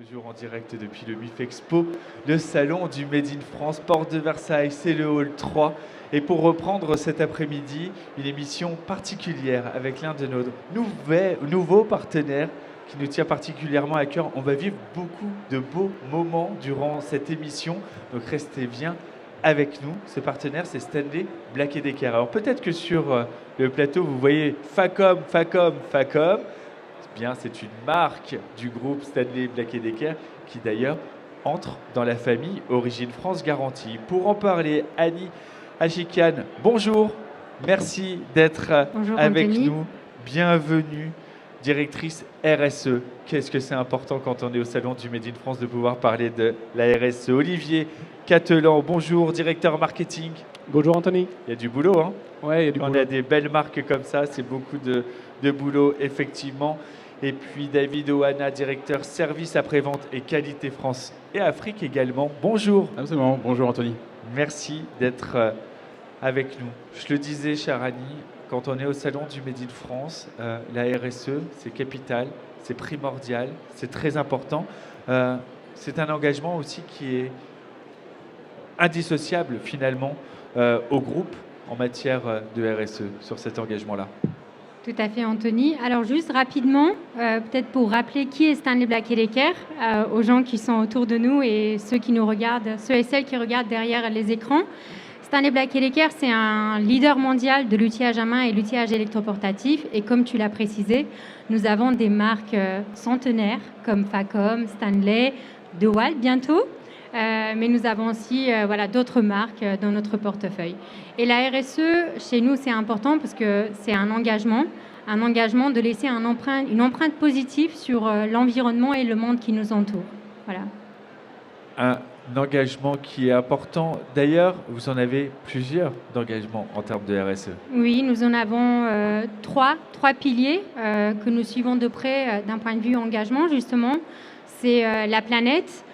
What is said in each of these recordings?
Toujours en direct depuis le MIF Expo, le salon du Made in France, porte de Versailles, c'est le hall 3. Et pour reprendre cet après-midi, une émission particulière avec l'un de nos nouveaux partenaires qui nous tient particulièrement à cœur. On va vivre beaucoup de beaux moments durant cette émission, donc restez bien avec nous. Ce partenaire, c'est Stanley Black & Decker. Alors peut-être que sur le plateau, vous voyez Facom. Bien, c'est une marque du groupe Stanley Black & Decker qui d'ailleurs entre dans la famille Origine France Garantie. Pour en parler, Annie Achikian, bonjour, merci d'être avec Anthony. nous. Bienvenue, directrice RSE. Qu'est-ce que c'est important quand on est au salon du Made in France de pouvoir parler de la RSE. Olivier Catelan, bonjour, directeur marketing. Bonjour Anthony. Il y a du boulot, hein? Ouais, il y a du boulot. On a des belles marques comme ça, c'est beaucoup de boulot, effectivement. Et puis David Oana, directeur service après-vente et qualité France et Afrique également. Bonjour. Absolument, bonjour Anthony. Merci d'être avec nous. Je le disais, chère Annie, quand on est au salon du Made in France, la RSE, c'est capital, c'est primordial, c'est très important. C'est un engagement aussi qui est indissociable finalement au groupe en matière de RSE sur cet engagement-là. Tout à fait, Anthony. Alors, juste rapidement, peut-être pour rappeler qui est Stanley Black & Decker aux gens qui sont autour de nous et ceux qui nous regardent, ceux et celles qui regardent derrière les écrans. Stanley Black & Decker, c'est un leader mondial de l'outillage à main et l'outillage électroportatif. Et comme tu l'as précisé, nous avons des marques centenaires comme Facom, Stanley, DeWalt bientôt. Mais nous avons aussi d'autres marques dans notre portefeuille. Et la RSE, chez nous, c'est important parce que c'est un engagement de laisser une empreinte positive sur l'environnement et le monde qui nous entoure. Voilà. Un engagement qui est important. D'ailleurs, vous en avez plusieurs d'engagements en termes de RSE. Oui, nous en avons trois piliers que nous suivons de près d'un point de vue engagement, justement. C'est la planète,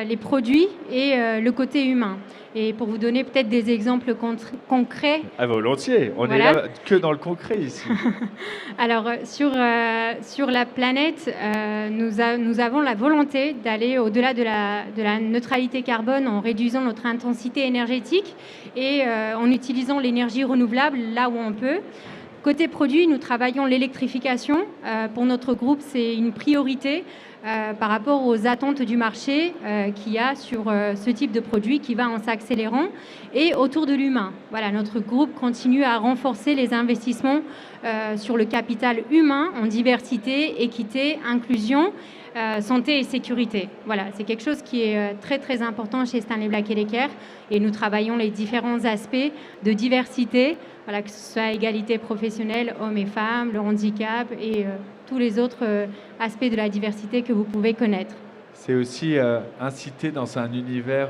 les produits et le côté humain. Et pour vous donner peut-être des exemples concrets... Ah, volontiers, on est là que dans le concret ici. Alors, sur la planète, nous avons la volonté d'aller au-delà de la neutralité carbone en réduisant notre intensité énergétique et en utilisant l'énergie renouvelable là où on peut. Côté produit, nous travaillons l'électrification. Pour notre groupe, c'est une priorité par rapport aux attentes du marché qu'il y a sur ce type de produit qui va en s'accélérant. Et autour de l'humain, voilà, notre groupe continue à renforcer les investissements sur le capital humain en diversité, équité, inclusion, santé et sécurité. Voilà, c'est quelque chose qui est très très important chez Stanley Black & Decker et nous travaillons les différents aspects de diversité, voilà, que ce soit égalité professionnelle, hommes et femmes, le handicap et tous les autres aspects de la diversité que vous pouvez connaître. C'est aussi inciter dans un univers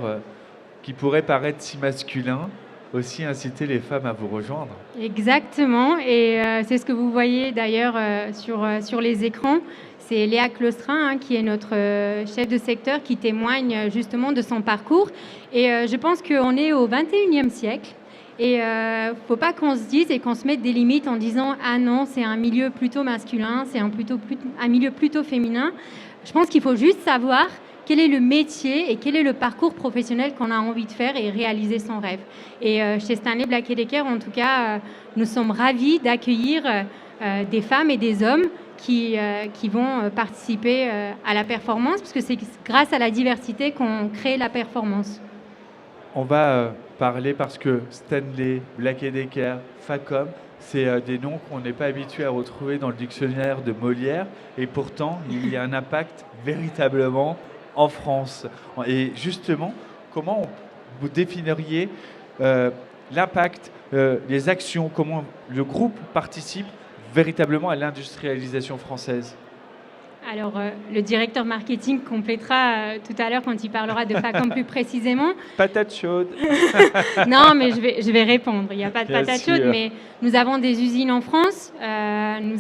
qui pourrait paraître si masculin, aussi inciter les femmes à vous rejoindre. Exactement, et c'est ce que vous voyez d'ailleurs sur les écrans. C'est Léa Claustrin qui est notre chef de secteur qui témoigne justement de son parcours. Et je pense qu'on est au 21e siècle. Et il ne faut pas qu'on se dise et qu'on se mette des limites en disant « Ah non, c'est un milieu plutôt masculin, c'est un milieu plutôt féminin ». Je pense qu'il faut juste savoir quel est le métier et quel est le parcours professionnel qu'on a envie de faire et réaliser son rêve. Et chez Stanley Black & Decker, en tout cas, nous sommes ravis d'accueillir des femmes et des hommes qui vont participer à la performance, parce que c'est grâce à la diversité qu'on crée la performance. On va parler parce que Stanley, Black & Decker, Facom, c'est des noms qu'on n'est pas habitué à retrouver dans le dictionnaire de Molière. Et pourtant, il y a un impact véritablement en France. Et justement, comment vous définiriez l'impact, les actions, comment le groupe participe véritablement à l'industrialisation française? Alors, le directeur marketing complétera tout à l'heure quand il parlera de Facom plus précisément. Patate chaude. Non, mais je vais répondre. Il n'y a pas de Bien patate sûr. chaude, mais nous avons des usines en France. Nous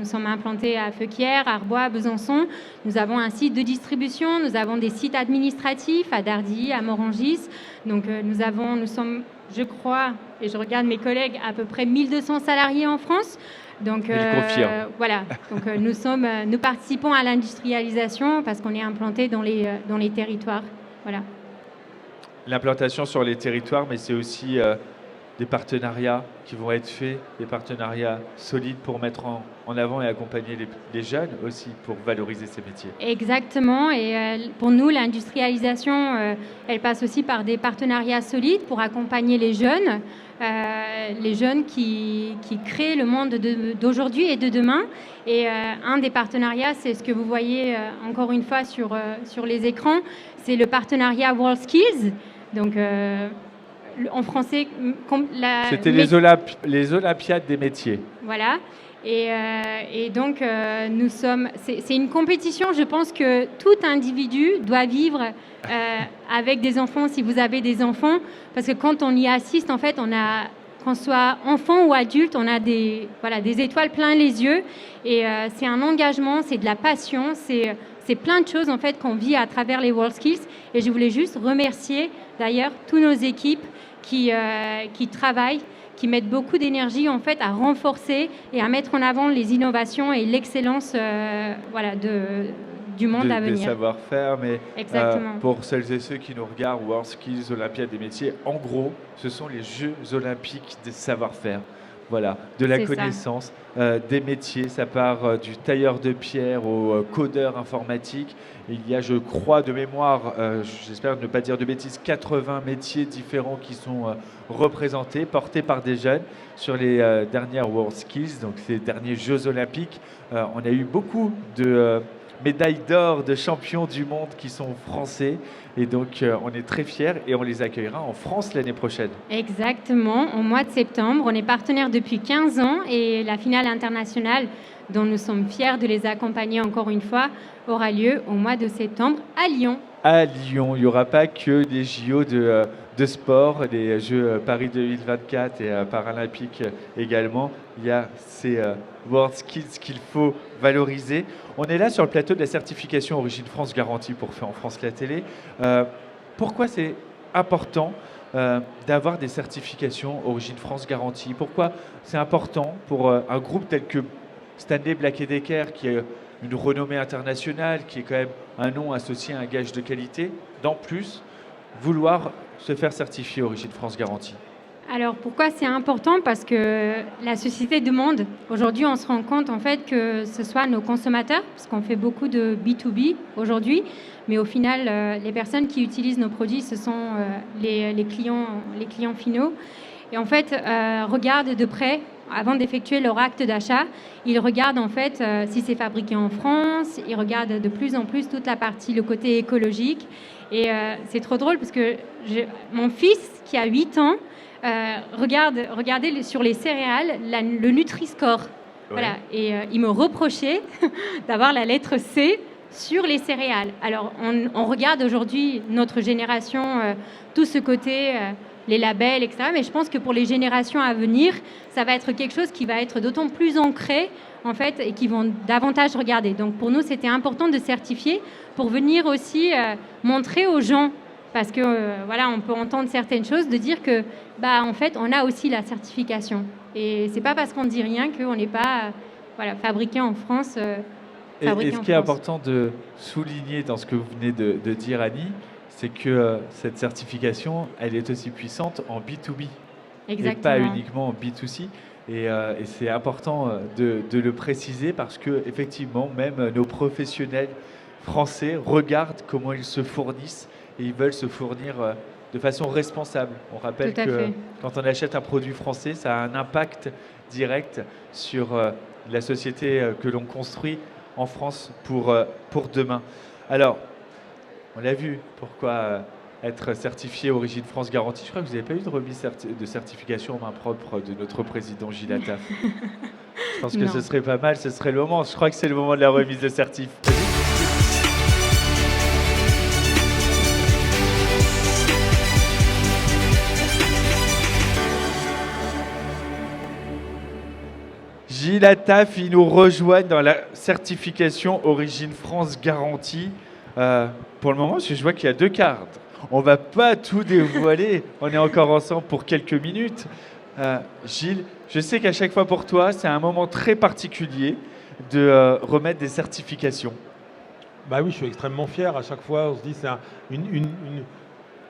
sommes implantés à Feuquières, Arbois, Besançon. Nous avons un site de distribution. Nous avons des sites administratifs à Dardilly, à Morangis. Donc, nous sommes, je crois, et je regarde mes collègues, à peu près 1200 salariés en France. Donc, Je confirme. voilà. Donc, nous participons à l'industrialisation parce qu'on est implanté dans les territoires. Voilà. L'implantation sur les territoires, mais c'est aussi des partenariats qui vont être faits, des partenariats solides pour mettre en avant et accompagner les jeunes aussi pour valoriser ces métiers. Exactement. Et pour nous, l'industrialisation, elle passe aussi par des partenariats solides pour accompagner les jeunes qui créent le monde d'aujourd'hui et de demain. Et un des partenariats, c'est ce que vous voyez encore une fois sur les écrans, c'est le partenariat WorldSkills. Donc, en français, c'était les Olympiades des métiers. Voilà. Et donc, c'est une compétition, je pense que tout individu doit vivre avec des enfants, si vous avez des enfants, parce que quand on y assiste, en fait, qu'on soit enfant ou adulte, on a des étoiles plein les yeux, et c'est un engagement, c'est de la passion, c'est plein de choses en fait qu'on vit à travers les WorldSkills. Et je voulais juste remercier d'ailleurs toutes nos équipes qui travaillent, qui mettent beaucoup d'énergie en fait à renforcer et à mettre en avant les innovations et l'excellence du monde à venir. Des savoir-faire, mais Exactement. Pour celles et ceux qui nous regardent, WorldSkills, Olympiade des métiers, en gros, ce sont les Jeux olympiques des savoir-faire. Voilà, de la connaissance, des métiers, ça part du tailleur de pierre au codeur informatique. Il y a, je crois, de mémoire, j'espère ne pas dire de bêtises, 80 métiers différents qui sont représentés, portés par des jeunes sur les dernières WorldSkills, donc ces derniers Jeux olympiques. On a eu beaucoup de médailles d'or de champions du monde qui sont français. Et donc, on est très fiers et on les accueillera en France l'année prochaine. Exactement, au mois de septembre. On est partenaire depuis 15 ans et la finale internationale, dont nous sommes fiers de les accompagner encore une fois, aura lieu au mois de septembre à Lyon. À Lyon, il n'y aura pas que des JO de sport, les Jeux Paris 2024 et Paralympiques également. Il y a ces WorldSkills qu'il faut valoriser. On est là sur le plateau de la certification Origine France Garantie pour faire en France la télé. Pourquoi c'est important d'avoir des certifications Origine France Garantie? Pourquoi c'est important pour un groupe tel que Stanley Black & Decker, qui est une renommée internationale, qui est quand même un nom associé à un gage de qualité, d'en plus vouloir se faire certifier Origine France Garantie? Alors pourquoi c'est important? Parce que la société demande. Aujourd'hui, on se rend compte en fait que ce soit nos consommateurs, parce qu'on fait beaucoup de B2B aujourd'hui, mais au final, les personnes qui utilisent nos produits, ce sont les clients finaux. Et en fait, regardent de près, avant d'effectuer leur acte d'achat, ils regardent en fait si c'est fabriqué en France, ils regardent de plus en plus toute la partie, le côté écologique. Et c'est trop drôle parce que mon fils, qui a 8 ans, regardez sur les céréales le Nutri-Score. Ouais. Voilà. Et il me reprochait d'avoir la lettre C sur les céréales. Alors, on regarde aujourd'hui, notre génération, tout ce côté, les labels, etc. Mais je pense que pour les générations à venir, ça va être quelque chose qui va être d'autant plus ancré, en fait, et qui vont davantage regarder. Donc, pour nous, c'était important de certifier pour venir aussi montrer aux gens, parce que voilà, on peut entendre certaines choses, de dire que, en fait, on a aussi la certification. Et c'est pas parce qu'on ne dit rien qu'on n'est pas fabriqué en France. Et ce qui est important de souligner dans ce que vous venez de dire, Annie, c'est que cette certification, elle est aussi puissante en B2B. Exactement. Et pas uniquement en B2C. Et c'est important de le préciser parce que effectivement, même nos professionnels français regardent comment ils se fournissent et ils veulent se fournir de façon responsable. On rappelle que quand on achète un produit français, ça a un impact direct sur la société que l'on construit en France pour demain. Alors, on l'a vu, pourquoi être certifié Origine France Garantie. Je crois que vous n'avez pas eu de remise de certification en main propre de notre président Gilles Attaf. Je pense que ce serait pas mal, ce serait le moment. Je crois que c'est le moment de la remise de certif. Gilles Attaf, il nous rejoint dans la certification Origine France Garantie. Pour le moment, je vois qu'il y a 2 cartes. On ne va pas tout dévoiler. On est encore ensemble pour quelques minutes. Gilles, Je sais qu'à chaque fois pour toi, c'est un moment très particulier de remettre des certifications. Bah oui, je suis extrêmement fier. À chaque fois, on se dit c'est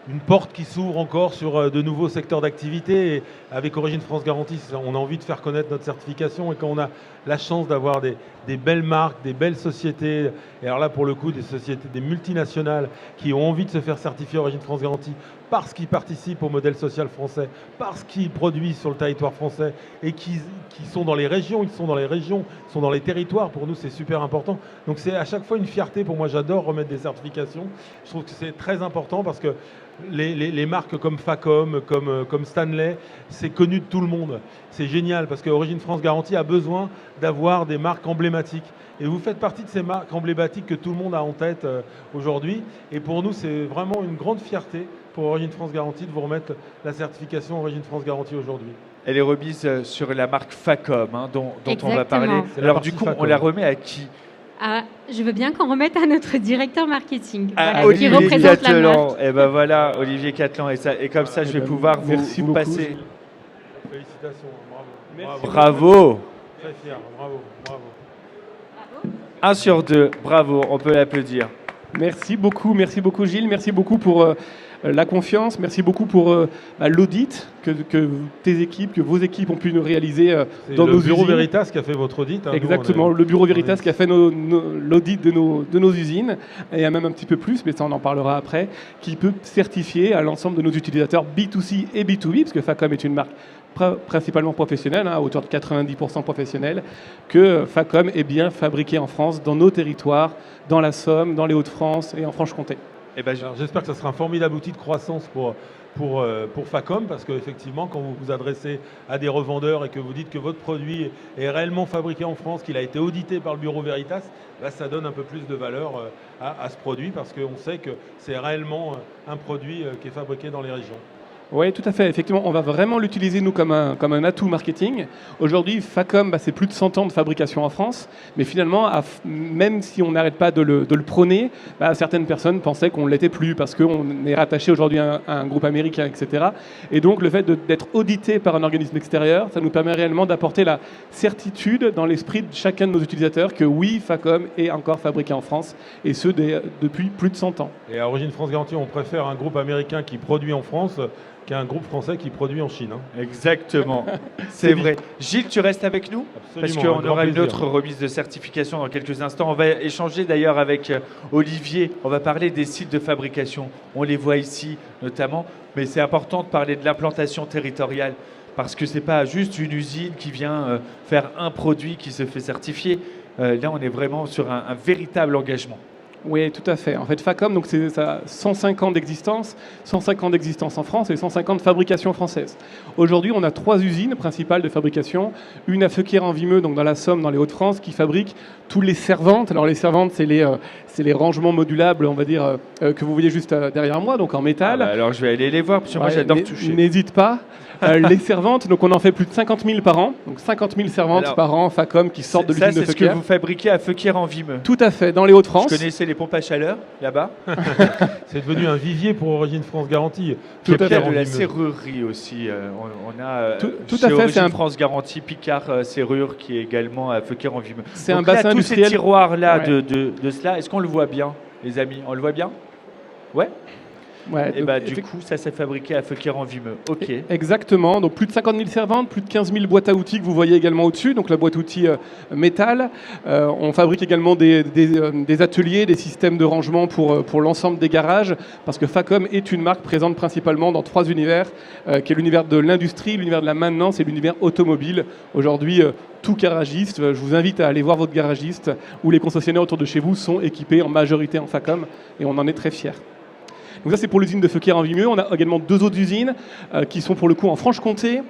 une porte qui s'ouvre encore sur de nouveaux secteurs d'activité. Et avec Origine France Garantie, on a envie de faire connaître notre certification. Et quand on a la chance d'avoir des belles marques, des belles sociétés, et alors là pour le coup des sociétés, des multinationales qui ont envie de se faire certifier Origine France Garantie parce qu'ils participent au modèle social français, parce qu'ils produisent sur le territoire français et qui sont dans les régions, ils sont dans les territoires. Pour nous, c'est super important. Donc c'est à chaque fois une fierté pour moi. J'adore remettre des certifications. Je trouve que c'est très important parce que les marques comme Facom, comme Stanley, c'est connu de tout le monde. C'est génial parce que Origine France Garantie a besoin d'avoir des marques emblématiques. Et vous faites partie de ces marques emblématiques que tout le monde a en tête aujourd'hui. Et pour nous, c'est vraiment une grande fierté pour Origine France Garantie de vous remettre la certification Origine France Garantie aujourd'hui. Elle est remise sur la marque Facom, dont on va Exactement. parler. C'est la Alors partie du coup, on Facom. la remet à qui? Je veux bien qu'on remette à notre directeur marketing, À voilà, qui Olivier représente la marque. Cattelan. Et ben voilà, Olivier Cattelan. Et comme ça, je vais pouvoir merci vous beaucoup. passer. Félicitations, bravo. Merci. Bravo. Très fier, bravo. 1 sur 2, bravo, on peut l'applaudir. Merci beaucoup Gilles, merci beaucoup pour la confiance, merci beaucoup pour l'audit que tes équipes, que vos équipes ont pu nous réaliser C'est dans le nos Bureau usines. Veritas qui a fait votre audit. Nous, Exactement, le Bureau Veritas qui a fait l'audit de nos usines, et même un petit peu plus, mais ça on en parlera après, qui peut certifier à l'ensemble de nos utilisateurs B2C et B2B, parce que Facom est une marque principalement professionnelle, à hauteur de 90% professionnelle, que Facom est bien fabriqué en France, dans nos territoires, dans la Somme, dans les Hauts-de-France et en Franche-Comté. Et ben, Alors, j'espère que ça sera un formidable outil de croissance pour Facom, parce qu'effectivement, quand vous vous adressez à des revendeurs et que vous dites que votre produit est réellement fabriqué en France, qu'il a été audité par le Bureau Veritas, là, ça donne un peu plus de valeur à ce produit, parce qu'on sait que c'est réellement un produit qui est fabriqué dans les régions. Oui, tout à fait. Effectivement, on va vraiment l'utiliser, nous, comme un atout marketing. Aujourd'hui, Facom, c'est plus de 100 ans de fabrication en France. Mais finalement, même si on n'arrête pas de le prôner, certaines personnes pensaient qu'on ne l'était plus parce qu'on est rattaché aujourd'hui à un groupe américain, etc. Et donc, le fait d'être audité par un organisme extérieur, ça nous permet réellement d'apporter la certitude dans l'esprit de chacun de nos utilisateurs que oui, Facom est encore fabriqué en France, et ce, depuis plus de 100 ans. Et à Origine France Garantie, on préfère un groupe américain qui produit en France qu'un groupe français qui produit en Chine. exactement, c'est vrai. Gilles, tu restes avec nous? Absolument, Parce qu'on un grand aura une plaisir. autre remise de certification dans quelques instants. On va échanger d'ailleurs avec Olivier. On va parler des sites de fabrication. On les voit ici notamment, mais c'est important de parler de l'implantation territoriale parce que ce n'est pas juste une usine qui vient faire un produit qui se fait certifier. Là, on est vraiment sur un véritable engagement. Oui, tout à fait. En fait, Facom, donc ça a 105 ans d'existence, 105 ans d'existence en France et 105 ans de fabrication française. Aujourd'hui, on a 3 usines principales de fabrication. Une à Feuquières-en-Vimeux, donc dans la Somme, dans les Hauts-de-France, qui fabrique tous les servantes. Alors les servantes, c'est les rangements modulables, on va dire, que vous voyez juste derrière moi, donc en métal. Alors, je vais aller les voir parce que moi, Ouais, j'adore toucher. N'hésite pas. Les servantes, donc on en fait plus de 50 000 par an. Donc 50 000 servantes Alors, par an, Facom, qui sortent de Ça, l'usine de c'est ce que Feuquières. vous fabriquez à Feuquières-en-Vimeux. Tout à fait, dans les Hauts-de-France. Je connaissais les pompes à chaleur là-bas. C'est devenu un vivier pour Origine France Garantie. Tout à Il y a fait. de la Feuquières-en-Vimeux. serrurerie aussi. On a Tout chez à fait, Origine c'est un- France Garantie Picard Serrure qui est également à Feuquières-en-Vimeux. C'est Donc un là, bassin tous ces industriel. tiroirs-là Ouais. de cela, est-ce qu'on le voit bien, les amis? On le voit bien? Ouais. Ouais, Et donc, du coup, ça s'est fabriqué à Feuquières-en-Vimeux. Ok. Exactement, donc plus de 50 000 servantes, plus de 15 000 boîtes à outils que vous voyez également au-dessus, donc la boîte à outils métal. On fabrique également des ateliers, des systèmes de rangement pour l'ensemble des garages, parce que Facom est une marque présente principalement dans 3 univers, qui est l'univers de l'industrie, l'univers de la maintenance et l'univers automobile. Aujourd'hui, tout garagiste, je vous invite à aller voir votre garagiste, où les concessionnaires autour de chez vous sont équipés en majorité en Facom, et on en est très fiers. Donc ça, c'est pour l'usine de Feuquières-en-Vimeux. On a également 2 autres usines qui sont pour le coup en Franche-Comté.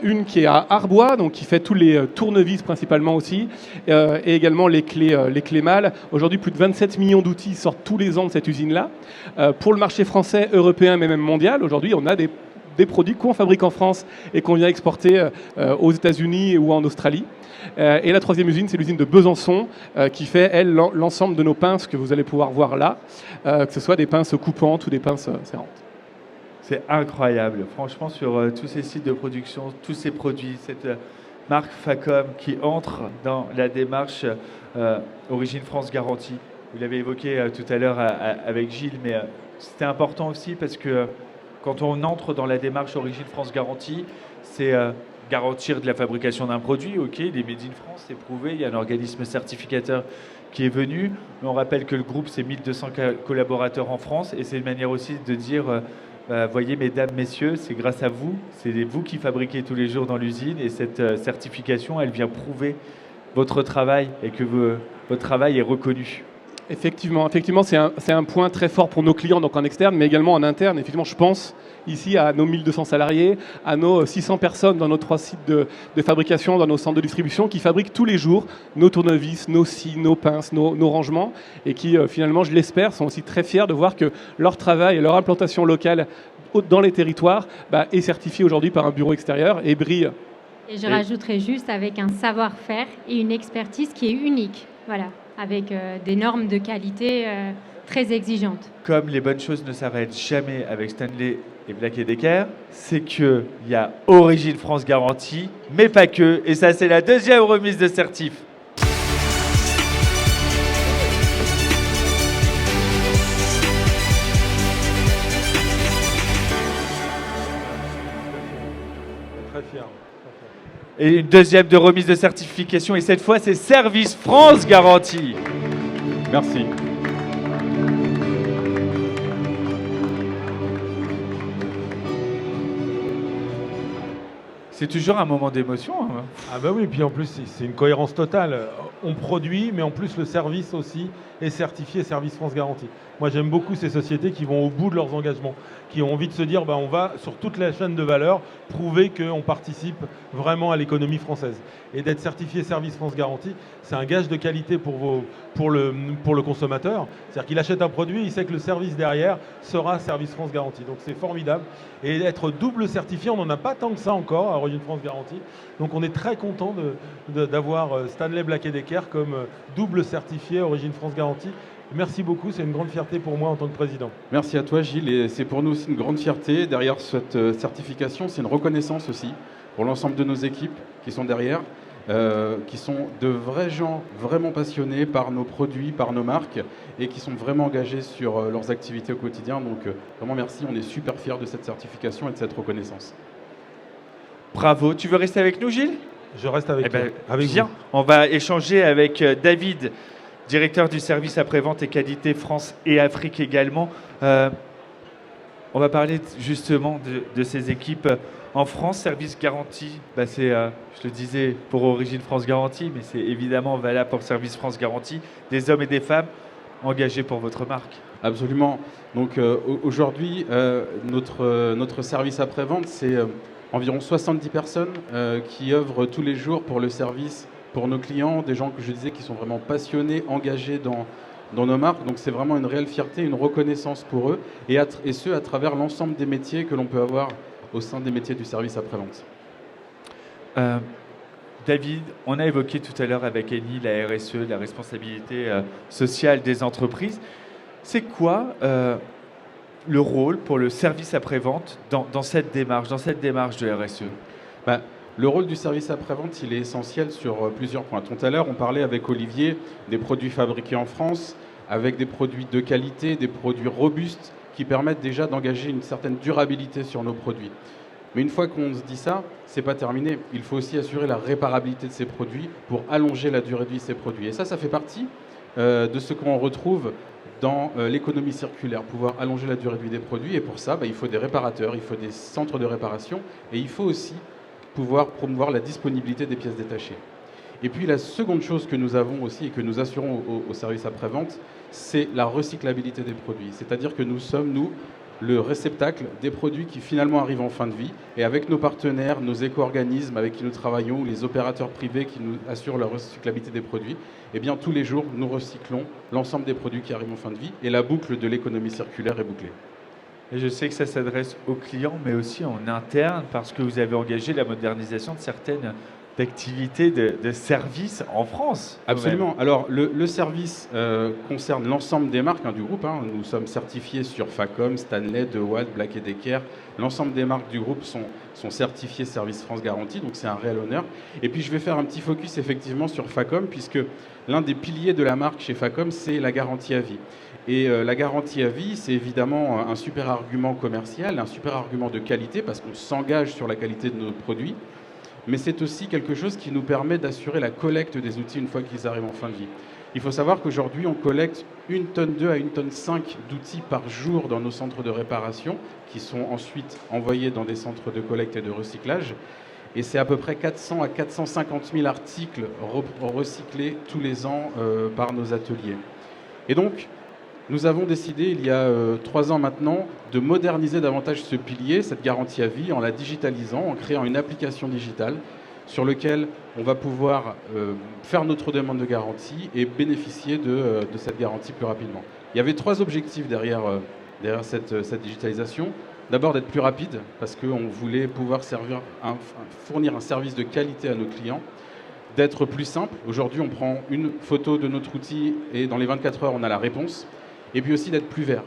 Une qui est à Arbois, donc qui fait tous les tournevis principalement aussi, et également les clés mâles. Aujourd'hui, plus de 27 millions d'outils sortent tous les ans de cette usine-là. Pour le marché français, européen, mais même mondial, aujourd'hui, on a des produits qu'on fabrique en France et qu'on vient exporter aux États-Unis ou en Australie. Et la 3e usine, c'est l'usine de Besançon qui fait, elle, l'ensemble de nos pinces que vous allez pouvoir voir là, que ce soit des pinces coupantes ou des pinces serrantes. C'est incroyable. Franchement, sur tous ces sites de production, tous ces produits, cette marque Facom qui entre dans la démarche Origine France Garantie. Vous l'avez évoqué tout à l'heure avec Gilles, mais c'était important aussi parce que quand on entre dans la démarche Origine France Garantie, c'est garantir de la fabrication d'un produit. Ok, il est Made in France, c'est prouvé, il y a un organisme certificateur qui est venu. Mais on rappelle que le groupe, c'est 1200 collaborateurs en France et c'est une manière aussi de dire, voyez mesdames, messieurs, c'est grâce à vous, c'est vous qui fabriquez tous les jours dans l'usine et cette certification, elle vient prouver votre travail et que votre travail est reconnu. Effectivement, c'est un point très fort pour nos clients, donc en externe, mais également en interne. Effectivement, je pense ici à nos 1200 salariés, à nos 600 personnes dans nos 3 sites de fabrication, dans nos centres de distribution, qui fabriquent tous les jours nos tournevis, nos scies, nos pinces, nos rangements, et qui finalement, je l'espère, sont aussi très fiers de voir que leur travail et leur implantation locale dans les territoires est certifié aujourd'hui par un bureau extérieur et brille. Et je rajouterais juste avec un savoir-faire et une expertise qui est unique. Voilà, avec des normes de qualité très exigeantes. Comme les bonnes choses ne s'arrêtent jamais avec Stanley et Black & Decker, c'est qu'il y a Origine France Garantie, mais pas que. Et ça, c'est la deuxième remise de certif. Très fier. Et une deuxième de remise de certification. Et cette fois, c'est Service France Garantie. Merci. C'est toujours un moment d'émotion. Hein. Ah bah oui, puis en plus c'est une cohérence totale. On produit, mais en plus le service aussi est certifié Service France Garantie. Moi j'aime beaucoup ces sociétés qui vont au bout de leurs engagements, qui ont envie de se dire on va sur toute la chaîne de valeur prouver qu'on participe vraiment à l'économie française. Et d'être certifié Service France Garantie, c'est un gage de qualité pour le consommateur. C'est-à-dire qu'il achète un produit, il sait que le service derrière sera Service France Garantie. Donc c'est formidable. Et être double certifié, on n'en a pas tant que ça encore à Origine France Garantie. Donc on est très content d'avoir Stanley Black & Decker comme double certifié Origine France Garantie. Merci beaucoup, c'est une grande fierté pour moi en tant que président. Merci à toi Gilles, et c'est pour nous aussi une grande fierté. Derrière cette certification, c'est une reconnaissance aussi pour l'ensemble de nos équipes qui sont derrière, qui sont de vrais gens vraiment passionnés par nos produits, par nos marques, et qui sont vraiment engagés sur leurs activités au quotidien. Donc vraiment merci, on est super fiers de cette certification et de cette reconnaissance. Bravo. Tu veux rester avec nous, Gilles ? Je reste avec viens, vous. On va échanger avec David, directeur du service après-vente et qualité France et Afrique également. On va parler justement de ces équipes en France. Service Garantie, c'est, je le disais, pour Origine France Garantie, mais c'est évidemment valable pour Service France Garantie, des hommes et des femmes engagés pour votre marque. Absolument. Donc aujourd'hui, notre service après-vente, c'est environ 70 personnes qui œuvrent tous les jours pour le service, pour nos clients, des gens que je disais qui sont vraiment passionnés, engagés dans nos marques. Donc c'est vraiment une réelle fierté, une reconnaissance pour eux, et ce à travers l'ensemble des métiers que l'on peut avoir au sein des métiers du service après-vente. David, on a évoqué tout à l'heure avec Annie la RSE, la responsabilité sociale des entreprises. C'est quoi le rôle pour le service après-vente dans cette démarche de RSE ? Le rôle du service après-vente, il est essentiel sur plusieurs points. Tout à l'heure, on parlait avec Olivier des produits fabriqués en France, avec des produits de qualité, des produits robustes qui permettent déjà d'engager une certaine durabilité sur nos produits. Mais une fois qu'on se dit ça, c'est pas terminé. Il faut aussi assurer la réparabilité de ces produits pour allonger la durée de vie de ces produits. Et ça fait partie de ce qu'on retrouve dans l'économie circulaire, pouvoir allonger la durée de vie des produits. Et pour ça, il faut des réparateurs, il faut des centres de réparation, et il faut aussi pouvoir promouvoir la disponibilité des pièces détachées. Et puis la seconde chose que nous avons aussi et que nous assurons au service après-vente, c'est la recyclabilité des produits. C'est-à-dire que nous sommes, nous, le réceptacle des produits qui finalement arrivent en fin de vie. Et avec nos partenaires, nos éco-organismes avec qui nous travaillons, les opérateurs privés qui nous assurent la recyclabilité des produits, eh bien tous les jours, nous recyclons l'ensemble des produits qui arrivent en fin de vie et la boucle de l'économie circulaire est bouclée. Et je sais que ça s'adresse aux clients, mais aussi en interne, parce que vous avez engagé la modernisation de certaines d'activité, de service en France. Absolument. Alors, le service concerne l'ensemble des marques du groupe. Nous sommes certifiés sur Facom, Stanley, DeWalt, Black & Decker. L'ensemble des marques du groupe sont certifiées Service France Garantie, donc c'est un réel honneur. Et puis, je vais faire un petit focus effectivement sur Facom, puisque l'un des piliers de la marque chez Facom, c'est la garantie à vie. Et la garantie à vie, c'est évidemment un super argument commercial, un super argument de qualité, parce qu'on s'engage sur la qualité de nos produits. Mais c'est aussi quelque chose qui nous permet d'assurer la collecte des outils une fois qu'ils arrivent en fin de vie. Il faut savoir qu'aujourd'hui, on collecte 1,2 tonne à 1,5 tonne d'outils par jour dans nos centres de réparation, qui sont ensuite envoyés dans des centres de collecte et de recyclage. Et c'est à peu près 400 à 450 000 articles recyclés tous les ans par nos ateliers. Et donc, nous avons décidé, il y a 3 ans maintenant, de moderniser davantage ce pilier, cette garantie à vie, en la digitalisant, en créant une application digitale sur laquelle on va pouvoir faire notre demande de garantie et bénéficier de cette garantie plus rapidement. Il y avait 3 objectifs derrière cette digitalisation. D'abord, d'être plus rapide, parce qu'on voulait pouvoir fournir un service de qualité à nos clients. D'être plus simple. Aujourd'hui, on prend une photo de notre outil et dans les 24 heures, on a la réponse. Et puis aussi d'être plus vert.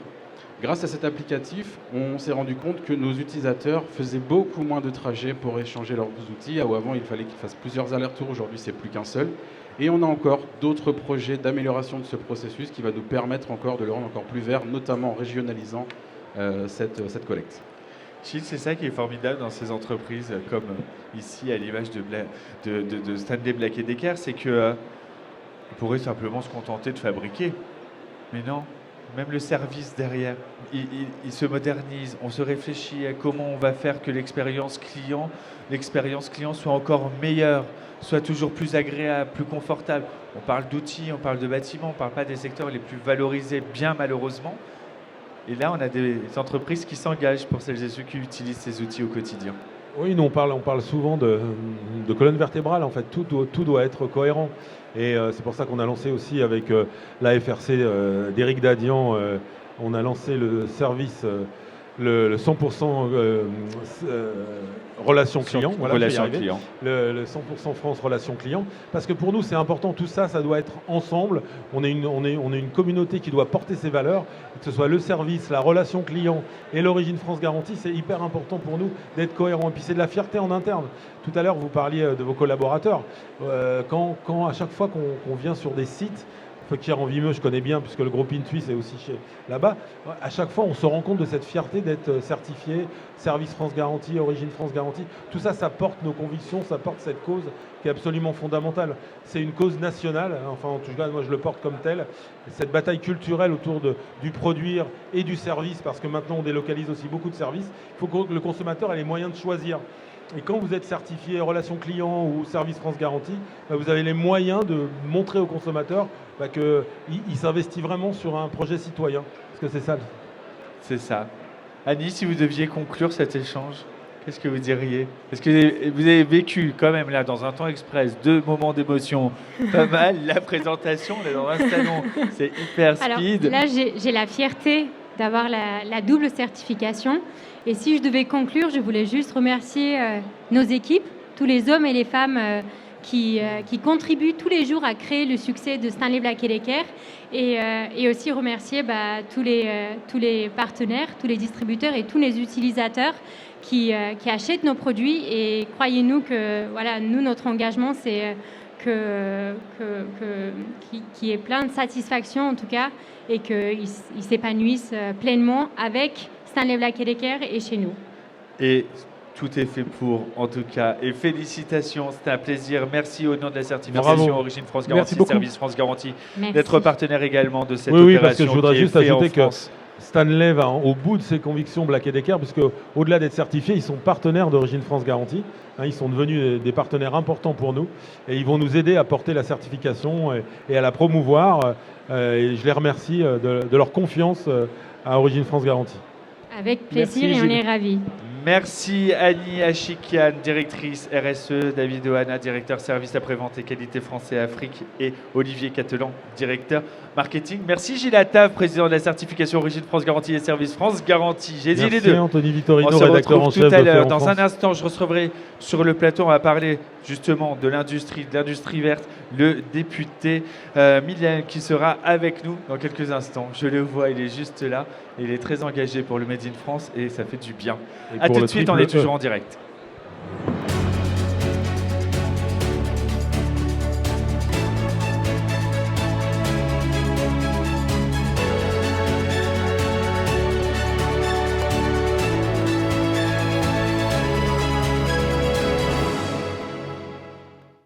Grâce à cet applicatif, on s'est rendu compte que nos utilisateurs faisaient beaucoup moins de trajets pour échanger leurs outils. Avant, il fallait qu'ils fassent plusieurs allers-retours. Aujourd'hui, c'est plus qu'un seul. Et on a encore d'autres projets d'amélioration de ce processus qui va nous permettre encore de le rendre encore plus vert, notamment en régionalisant cette collecte. Gilles, c'est ça qui est formidable dans ces entreprises, comme ici à l'image de Stanley Black & Decker, c'est qu'ils pourraient simplement se contenter de fabriquer. Mais non. Même le service derrière, il se modernise. On se réfléchit à comment on va faire que l'expérience client soit encore meilleure, soit toujours plus agréable, plus confortable. On parle d'outils, on parle de bâtiments, on ne parle pas des secteurs les plus valorisés, bien malheureusement. Et là, on a des entreprises qui s'engagent pour celles et ceux qui utilisent ces outils au quotidien. Oui, nous on parle souvent de colonne vertébrale. En fait, tout doit être cohérent. Et c'est pour ça qu'on a lancé aussi avec la FRC d'Éric Dadian, on a lancé le service, le 100% relation client. Voilà, relation client. Le 100% France relation client. Parce que pour nous, c'est important, tout ça, ça doit être ensemble. On est une communauté qui doit porter ses valeurs, que ce soit le service, la relation client et l'origine France Garantie. C'est hyper important pour nous d'être cohérent. Et puis c'est de la fierté en interne. Tout à l'heure, vous parliez de vos collaborateurs. Quand à chaque fois qu'on vient sur des sites, Feuquières en Vimeux, je connais bien, puisque le groupe Intuit est aussi là-bas. À chaque fois, on se rend compte de cette fierté d'être certifié, Service France Garantie, Origine France Garantie. Tout ça, ça porte nos convictions, ça porte cette cause qui est absolument fondamentale. C'est une cause nationale, enfin en tout cas, moi je le porte comme tel. Cette bataille culturelle autour du produire et du service, parce que maintenant on délocalise aussi beaucoup de services, il faut que le consommateur ait les moyens de choisir. Et quand vous êtes certifié relation client ou service France Garantie, vous avez les moyens de montrer au consommateur qu'il s'investit vraiment sur un projet citoyen. Parce que c'est ça. C'est ça. Annie, si vous deviez conclure cet échange, qu'est-ce que vous diriez? Est-ce que vous avez vécu quand même là dans un temps express 2 moments d'émotion pas mal? La présentation, on est dans un salon, c'est hyper speed. Alors, là, j'ai la fierté d'avoir la double certification. Et si je devais conclure, je voulais juste remercier nos équipes, tous les hommes et les femmes qui contribuent tous les jours à créer le succès de Stanley Black & Decker et aussi remercier tous les partenaires, tous les distributeurs et tous les utilisateurs qui achètent nos produits. Et croyez-nous que nous, notre engagement, c'est qu'il y ait plein de satisfaction en tout cas et qu'ils s'épanouissent pleinement avec Stanley Black & Decker et chez nous. Et tout est fait pour, en tout cas. Et félicitations, c'était un plaisir. Merci au nom de la certification Origine France Garantie, Service France Garantie, d'être partenaire également de cette opération. Oui, parce que je voudrais juste ajouter que Stanley va au bout de ses convictions Black & Decker, puisque au-delà d'être certifiés, ils sont partenaires d'Origine France Garantie. Ils sont devenus des partenaires importants pour nous et ils vont nous aider à porter la certification et à la promouvoir. Et je les remercie de leur confiance à Origine France Garantie. Avec plaisir. Merci, et on est ravis. Merci Annie Achikian, directrice RSE, David Ohana, directeur service après-vente et qualité français Afrique et Olivier Catelan, directeur marketing. Merci Gilles Attaf, président de la certification Origine France Garantie et Service France Garantie. J'ai dit les deux. Merci Anthony Vitorino, On se rédacteur en retrouve chef tout à de l'heure. Fait en Dans un France. instant, je recevrai sur le plateau, on va parler justement de l'industrie verte, le député Milian qui sera avec nous dans quelques instants. Je le vois, il est juste là. Il est très engagé pour le Made in France et ça fait du bien. Et A pour tout le de suite, on triple est toujours E. en direct.